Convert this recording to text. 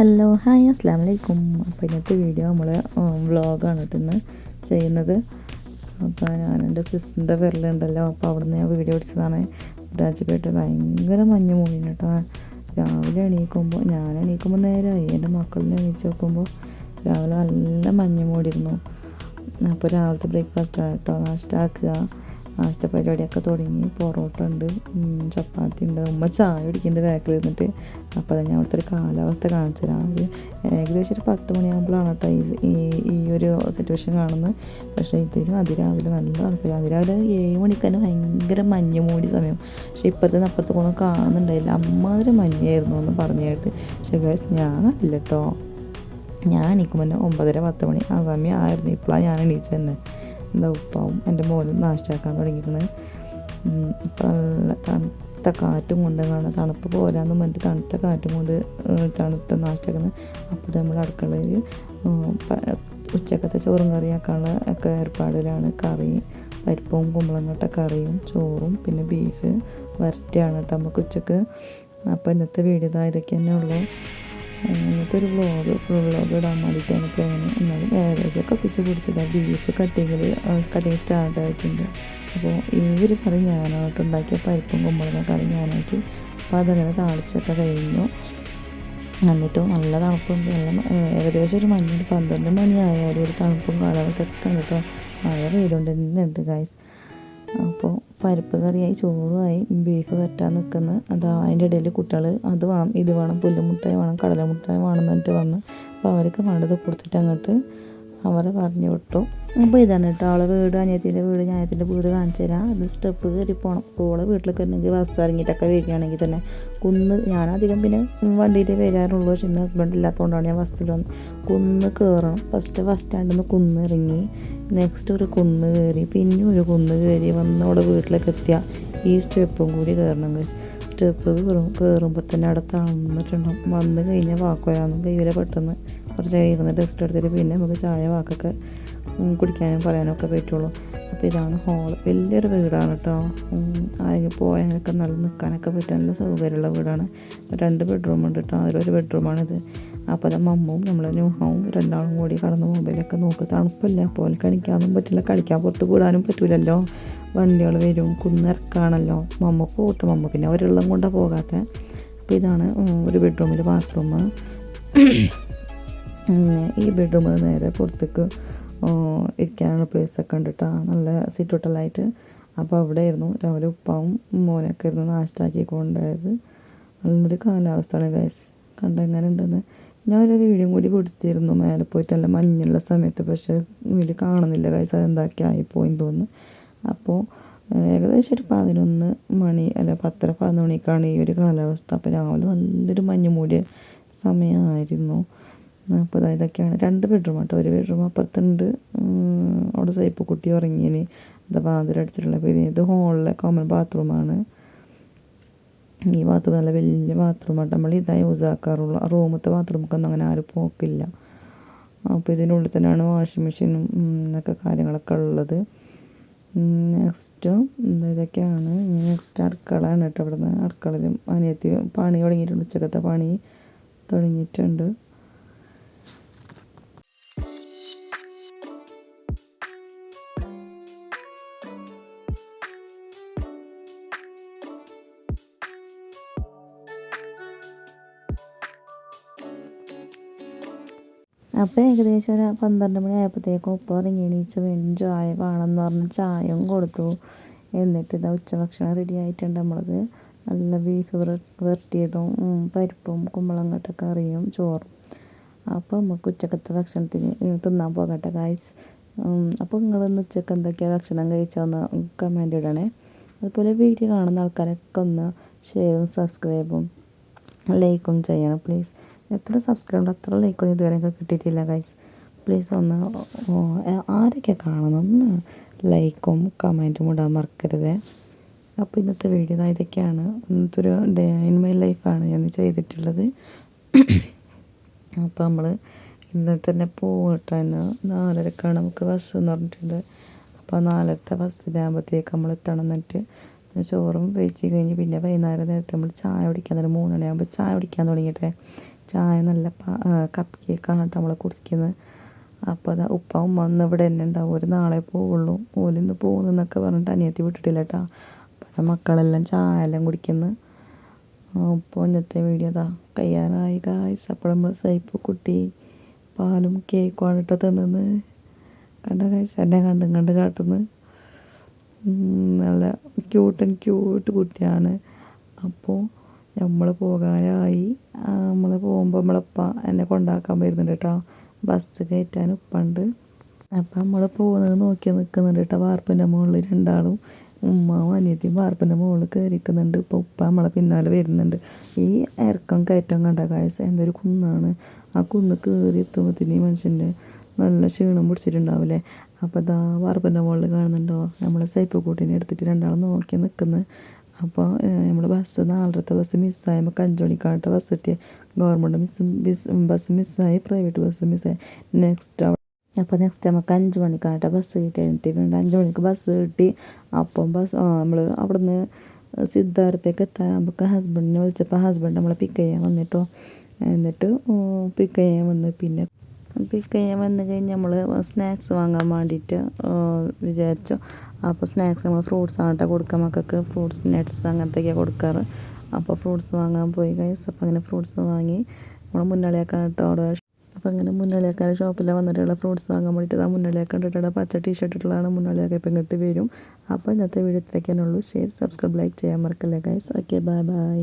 Hello hi അസ്സാം വലൈക്കും. അപ്പോൾ ഇന്നത്തെ വീഡിയോ നമ്മൾ വ്ളോഗാണ് ഇന്ന് ചെയ്യുന്നത്. അപ്പോൾ ഞാൻ എൻ്റെ സിസ്റ്ററിൻ്റെ പേരിലുണ്ടല്ലോ, അപ്പോൾ അവിടെ നിന്ന് ഞാൻ വീഡിയോ എടുത്തതാണ്. രാജപേട്ട് ഭയങ്കര മഞ്ഞ് മൂടിന് കേട്ടോ. രാവിലെ ഞാൻ എണീക്കുമ്പോൾ നേരമായി. എൻ്റെ മക്കളിനെ എണീച്ച് നോക്കുമ്പോൾ രാവിലെ നല്ല മഞ്ഞ് മൂടിയിരുന്നു. അപ്പോൾ രാവിലത്തെ ബ്രേക്ക്ഫാസ്റ്റാണ് കേട്ടോ, നാഷ്ട ആക്കുക. നാഷ്ട പരിപാടിയൊക്കെ തുടങ്ങി. പൊറോട്ട ഉണ്ട്, ചപ്പാത്തി ഉണ്ട്. ഉമ്മ ചായ കുടിക്കുന്നുണ്ട് ബാക്കിൽ ഇരുന്നിട്ട്. അപ്പോൾ ഞാൻ അവിടുത്തെ ഒരു കാലാവസ്ഥ കാണിച്ചു തരാം. ഏകദേശം ഒരു 10 മണിയാകുമ്പോഴാണ് കേട്ടോ ഈ ഒരു സിറ്റുവേഷൻ കാണുന്നത്. പക്ഷേ ഇതിലും അതിരാവിലെ നല്ല തണുപ്പില്ല. അതിരാവിലെ 7 മണിക്ക് തന്നെ ഭയങ്കര മഞ്ഞ് മൂടി സമയം. പക്ഷേ ഇപ്പോഴത്തെ അപ്പുറത്തൊന്നും കാണുന്നുണ്ടായില്ല. അമ്മാതിരി മഞ്ഞായിരുന്നു എന്ന് പറഞ്ഞായിട്ട്. പക്ഷേ ഗൈസ് ഞാൻ കണ്ടില്ല കേട്ടോ. ഞാൻ എണീക്കുമ്പോൾ 9:30-10 മണി ആ സമയം ആയിരുന്നു. ഇപ്പോഴാണ് ഞാൻ എണീച്ച് തന്നെ. എന്താ ഉപ്പാവും എൻ്റെ മോനും നാശാക്കാൻ തുടങ്ങിയിരിക്കുന്നത്. ഇപ്പം നല്ല തണുത്ത കാറ്റും കൊണ്ട് കാണാം. തണുപ്പ് പോരാന്ന് പറഞ്ഞിട്ട് തണുത്ത കാറ്റും കൊണ്ട് തണുത്ത നാശാക്കുന്നത്. അപ്പോൾ നമ്മൾ അടുക്കളയിൽ ഉച്ചക്കത്തെ ചോറും കറിയാക്കാനുള്ള ഒക്കെ ഏർപ്പാടിലാണ്. കറി പരിപ്പും കുമ്പളങ്ങട്ട കറിയും ചോറും പിന്നെ ബീഫ് വരട്ടിയാണ് കേട്ടോ നമുക്ക് ഉച്ചക്ക്. അപ്പോൾ ഇന്നത്തെ വീഡിയോ ഇതൊക്കെ തന്നെ ഉള്ളൂ. ഇന്നത്തെ ഒരു ഫുൾ വ്ളോഗ് ഇടാൻ വേണ്ടിയിട്ടാണ് പ്ലാൻ. എന്നാലും ഏകദേശം കത്തിച്ച് പിടിച്ചതാണ്. ബീഫ് കട്ടിങ് സ്റ്റാർട്ട് ആയിട്ടുണ്ട്. അപ്പോൾ ഈ ഒരു കറി ഞാനായിട്ട് ഉണ്ടാക്കിയ പരിപ്പും കുമ്പളങ്ങ കറി ഞാനാക്കി. അപ്പോൾ അതങ്ങനെ താളിച്ചൊക്കെ കഴിഞ്ഞു. എന്നിട്ടും നല്ല തണുപ്പുണ്ട്. ഏകദേശം ഒരു 12 മണി ആയാലും ഒരു തണുപ്പും കാലാവസ്ഥ ഒക്കെ ഉണ്ട് കേട്ടോ. മഴ പെയ്തുകൊണ്ട് തന്നെ ഉണ്ട് ഗൈസ്. അപ്പോൾ പരിപ്പ് കറിയായി, ചോറുമായി, ബീഫ് വരട്ടാൻ നിൽക്കുന്നത്. അതിൻ്റെ ഇടയിൽ കുട്ടികൾ അത് വേണം ഇത് വേണം, പുല്ലുമുട്ടായി വേണം, കടലമുട്ടായി വേണം എന്നിട്ട് വന്ന്. അപ്പോൾ അവർക്ക് വേണ്ടത് കൊടുത്തിട്ട് അങ്ങോട്ട് അവരെ പറഞ്ഞു വിട്ടു. അപ്പോൾ ഇതാണ് കേട്ടോ അവളെ വീട്, അനിയത്തിൻ്റെ വീട്. ഞാനത്തിൻ്റെ വീട് കാണിച്ചു തരാം. അത് സ്റ്റെപ്പ് കയറി പോകണം. ഓളെ വീട്ടിലേക്ക് വരണമെങ്കിൽ ബസ് ഇറങ്ങിയിട്ടൊക്കെ വരികയാണെങ്കിൽ തന്നെ ഞാനധികം പിന്നെ വണ്ടിയിൽ വരാറുള്ളൂ. പക്ഷേ ഇന്ന് ഹസ്ബൻഡ് ഇല്ലാത്തതുകൊണ്ടാണ് ഞാൻ ബസ്സിൽ വന്ന്. കുന്ന് കയറണം. ഫസ്റ്റ് സ്റ്റാൻഡിൽ നിന്ന് കുന്ന് ഇറങ്ങി, നെക്സ്റ്റ് ഒരു കുന്ന് കയറി, പിന്നെ ഒരു കുന്ന് കയറി വന്ന് അവിടെ വീട്ടിലേക്ക് എത്തിയാൽ ഈ സ്റ്റെപ്പും കൂടി കയറണം. സ്റ്റെപ്പ് കയറുമ്പോൾ തന്നെ അവിടെ തളർന്നിട്ടുണ്ടാവും. വന്ന് കഴിഞ്ഞാൽ വാക്കുവരാന്നും കയ്യിലെ പെട്ടെന്ന് കുറച്ച് ഇരുന്ന് ടെസ്റ്റ് എടുത്തിട്ട് പിന്നെ നമുക്ക് ചായ വാക്കൊക്കെ കുടിക്കാനും പറയാനും ഒക്കെ പറ്റുള്ളൂ. അപ്പോൾ ഇതാണ് ഹോള്. വലിയൊരു വീടാണ് കേട്ടോ. ആരെങ്കിലും പോയാലൊക്കെ നല്ല നിൽക്കാനൊക്കെ പറ്റും. നല്ല സൗകര്യമുള്ള വീടാണ്. 2 ബെഡ്റൂം ഉണ്ട് കേട്ടോ. അതിലൊരു ബെഡ്റൂമാണിത്. അപ്പോൾ മമ്മും നമ്മളെ ന്യൂഹാവും രണ്ടാളും കൂടി കടന്ന് മൊബൈലൊക്കെ നോക്കും. തണുപ്പല്ല, അപ്പോൾ കളിക്കാനൊന്നും പറ്റില്ല. കളിക്കാൻ പുറത്ത് കൂടാനും പറ്റില്ലല്ലോ. വണ്ടികൾ വരും, കുന്നിറക്കാണല്ലോ. മമ്മ പോട്ടും. മമ്മ പിന്നെ അവരുള്ളം കൊണ്ടാണ് പോകാത്ത. അപ്പോൾ ഇതാണ് ഒരു ബെഡ്റൂമിൽ ബാത്റൂം. ഈ ബെഡ്റൂമിൽ നേരെ പുറത്തേക്ക് ഇരിക്കാനുള്ള പ്ലേസൊക്കെ ഉണ്ട് കേട്ടോ. നല്ല സിറ്റൗട്ടെല്ലായിട്ട്. അപ്പോൾ അവിടെ ആയിരുന്നു രാവിലെ ഉപ്പാവും മോനൊക്കെ ആയിരുന്നു നാഷ്ടാക്കി കൊണ്ടുപോയത്. നല്ലൊരു കാലാവസ്ഥയാണ് ഗൈസ്. എങ്ങനെ ഉണ്ടെന്ന് ഞാനൊരു വീഡിയോ കൂടി പിടിച്ചിരുന്നു മേലെ പോയിട്ട്, നല്ല മഞ്ഞുള്ള സമയത്ത്. പക്ഷേ ഇതിൽ കാണുന്നില്ല ഗൈസ്, അതെന്താക്കി ആയിപ്പോയെന്ന് തോന്നുന്നു. അപ്പോൾ ഏകദേശം ഒരു 11 മണി അല്ല 10-11 മണിക്കാണ് ഈ ഒരു കാലാവസ്ഥ. അപ്പോൾ രാവിലെ നല്ലൊരു മഞ്ഞ് മൂടിയ സമയമായിരുന്നു. അപ്പോൾ ഇതൊക്കെയാണ് 2 ബെഡ്റൂം കേട്ടോ. ഒരു ബെഡ്റൂം അപ്പുറത്തുണ്ട്. അവിടെ സൈപ്പ് കുട്ടി ഉറങ്ങിയതിന് വാതിലടിച്ചിട്ടുള്ള. പിന്നെ ഇത് ഹോളിലെ കോമൺ ബാത്റൂമാണ്. ഈ ബാത്റൂം നല്ല വലിയ ബാത്റൂമായിട്ട് നമ്മൾ ഇതായി യൂസ് ആക്കാറുള്ളൂ. റൂമത്തെ ബാത്റൂമൊക്കെ അങ്ങനെ ആരും പോക്കില്ല. അപ്പോൾ ഇതിനുള്ളിൽ തന്നെയാണ് വാഷിംഗ് മെഷീനും എന്നൊക്കെ കാര്യങ്ങളൊക്കെ ഉള്ളത്. നെക്സ്റ്റ് ഇതൊക്കെയാണ്. നെക്സ്റ്റ് അടുക്കളയാണ് കേട്ടോ. ഇവിടെ നിന്ന് അടുക്കളയിലും അനിയത്തി പണി തുടങ്ങിയിട്ടുണ്ട്. ഉച്ചക്കത്തെ പണി തുടങ്ങിയിട്ടുണ്ട്. അപ്പോൾ ഏകദേശം ഒരു 12 മണി ആയപ്പോഴത്തേക്കും ഉപ്പ ഇറങ്ങി എണീച്ച് വീണ്ടും ചായ വേണമെന്ന് പറഞ്ഞ് ചായയും കൊടുത്തു. എന്നിട്ട് ഇതാ ഉച്ചഭക്ഷണം റെഡി ആയിട്ടുണ്ട്. നമ്മളത് നല്ല ബീഫ് വരട്ടിയതും പരിപ്പും കുമ്പളങ്ങട്ട കറിയും ചോറും. അപ്പോൾ നമുക്ക് ഉച്ചക്കത്തെ ഭക്ഷണത്തിന് തിന്നാൻ പോകട്ടെ ഗൈസ്. അപ്പോൾ നിങ്ങളൊന്ന് ഉച്ചക്ക് എന്തൊക്കെയാണ് ഭക്ഷണം കഴിച്ചതെന്ന് കമൻ്റ് ഇടണേ. അതുപോലെ വീഡിയോ കാണുന്ന ആൾക്കാരൊക്കെ ഒന്ന് ഷെയറും സബ്സ്ക്രൈബും ലൈക്കും ചെയ്യണം പ്ലീസ്. എത്ര സബ്സ്ക്രൈബ് ഉണ്ട് അത്ര ലൈക്കൊന്നും ഇതുവരെ കിട്ടിയിട്ടില്ല ഗൈസ്. പ്ലീസ് ഒന്ന് ആരൊക്കെ കാണണം ഒന്ന് ലൈക്കും കമൻറ്റും ഇടാൻ മറക്കരുത്. അപ്പോൾ ഇന്നത്തെ വീഡിയോ ഇതൊക്കെയാണ്. ഇന്നത്തെ ഒരു ഡേ ഇൻ മൈ ലൈഫാണ് ഞാൻ ചെയ്തിട്ടുള്ളത്. അപ്പോൾ നമ്മൾ ഇന്നലെ തന്നെ പോകട്ടോ. ഇന്ന് 4:30 നമുക്ക് ബസ് എന്ന് പറഞ്ഞിട്ടുണ്ട്. അപ്പോൾ 4:30 ബസ്സിലാകുമ്പോഴത്തേക്ക് നമ്മൾ എത്തണം. എന്നിട്ട് ചോറും വെച്ച് കഴിഞ്ഞ് പിന്നെ വൈകുന്നേരം നേരത്തെ നമ്മൾ ചായ കുടിക്കാൻ തുടങ്ങി. 3 മണിയാകുമ്പോൾ ചായ കുടിക്കാൻ തുടങ്ങിയിട്ടേ. ചായ നല്ല കപ്പ് കേക്കാണ് കേട്ടോ നമ്മൾ കുടിക്കുന്നത്. അപ്പോൾ അതാ ഉപ്പ ഉമ്മ ഒന്ന് ഇവിടെ തന്നെ ഉണ്ടാവും, ഒരു നാളെ പോവുള്ളൂ, ഓലിന്ന് പോകുന്നതെന്നൊക്കെ പറഞ്ഞിട്ട് അനിയത്തി വിട്ടിട്ടില്ല കേട്ടോ. അപ്പോൾ മക്കളെല്ലാം ചായ എല്ലാം കുടിക്കുന്നു. അപ്പോൾ ഇന്നത്തെ വീഡിയോ അതാ കഴിയാനായി ഗായ്സ്. അപ്പോൾ നമ്മൾ സൈപ്പ് കുട്ടി പാലും കേക്കുമാണ് ഇട്ട് തിന്നുന്നത്. കണ്ട ഗായ്സ്, എന്നെ കണ്ട് കാട്ടുന്നു. നല്ല ക്യൂട്ട് കുട്ടിയാണ്. അപ്പോൾ നമ്മൾ പോകാനായി. നമ്മൾ പോകുമ്പോൾ നമ്മളപ്പ എന്നെ കൊണ്ടാക്കാൻ വരുന്നുണ്ട് കേട്ടോ, ബസ് കയറ്റാൻ ഉപ്പുണ്ട്. അപ്പം നമ്മൾ പോകുന്നത് നോക്കി നിൽക്കുന്നുണ്ട് കേട്ടോ. വാർപ്പിൻ്റെ മുകളിൽ രണ്ടാളും ഉമ്മാവും അനിയത്തിയും വാർപ്പിൻ്റെ മുകളിൽ കയറിക്കുന്നുണ്ട്. ഇപ്പോൾ ഉപ്പ നമ്മളെ പിന്നാലെ വരുന്നുണ്ട്. ഈ ഇറക്കം കയറ്റം കണ്ട ഗായ്സ്, എന്തൊരു കുന്നാണ്. ആ കുന്ന് കയറി എത്തുമ്പോഴത്തേന് ഈ മനുഷ്യൻ്റെ നല്ല ക്ഷീണം പിടിച്ചിട്ടുണ്ടാവില്ലേ. അപ്പോൾ ഇതാ വാർപ്പിൻ്റെ മുകളിൽ കാണുന്നുണ്ടോ, നമ്മളെ സൈപ്പ് കൂട്ടിനെ എടുത്തിട്ട് രണ്ടാളും നോക്കി നിൽക്കുന്നത്. അപ്പോൾ നമ്മൾ ബസ് 4:30 ബസ് മിസ്സായി. നമുക്ക് 5 മണിക്കായിട്ട് ബസ് കിട്ടിയ. ഗവൺമെൻറ് ബസ് മിസ്സായി, പ്രൈവറ്റ് ബസ് മിസ്സായി. അപ്പോൾ നെക്സ്റ്റ് നമുക്ക് 5 മണിക്കായിട്ട് ബസ് കിട്ടിയിട്ട് വീണ്ടും 5 മണിക്ക് ബസ് കിട്ടി. അപ്പം നമ്മൾ അവിടുന്ന് സിദ്ധാർത്ഥത്തേക്ക് എത്താൻ നമുക്ക് ഹസ്ബൻഡിനെ വിളിച്ചപ്പോൾ ഹസ്ബൻഡ് നമ്മളെ പിക്ക് ചെയ്യാൻ വന്നിട്ടോ. എന്നിട്ട് പിക്ക് ചെയ്യാൻ വന്ന് കഴിഞ്ഞ് നമ്മൾ സ്നാക്സ് വാങ്ങാൻ വേണ്ടിയിട്ട് വിചാരിച്ചു. അപ്പോൾ സ്നാക്സ് നമ്മൾ ഫ്രൂട്ട്സ് ആകട്ടെ കൊടുക്കാം, മക്കൾക്ക് ഫ്രൂട്ട്സ് നട്ട്സ് അങ്ങനത്തെയൊക്കെയാണ് കൊടുക്കാറ്. അപ്പോൾ ഫ്രൂട്ട്സ് വാങ്ങാൻ പോയി ഗൈസ്. അപ്പോൾ അങ്ങനെ ഫ്രൂട്ട്സ് വാങ്ങി നമ്മൾ മുന്നളിയാക്കാനായിട്ട് അവിടെ. അപ്പോൾ അങ്ങനെ മുന്നളിയാക്കാൻ ഷോപ്പിൽ വന്നിട്ടുള്ള ഫ്രൂട്ട്സ് വാങ്ങാൻ വേണ്ടിയിട്ട് ആ മുന്നളിയാക്കാൻ കണ്ടിട്ടുള്ള പച്ച ടീഷർട്ട് ഇട്ടുള്ളതാണ് മുന്നളിയാക്കാൻ. ഇപ്പം ഇങ്ങോട്ട് വരും. അപ്പോൾ ഇന്നത്തെ വീഡിയോ ഇത്രയൊക്കെയാണുള്ളൂ. ഷെയർ, സബ്സ്ക്രൈബ്, ലൈക്ക് ചെയ്യാൻ മറക്കല്ലേ ഗൈസ്. Okay, by.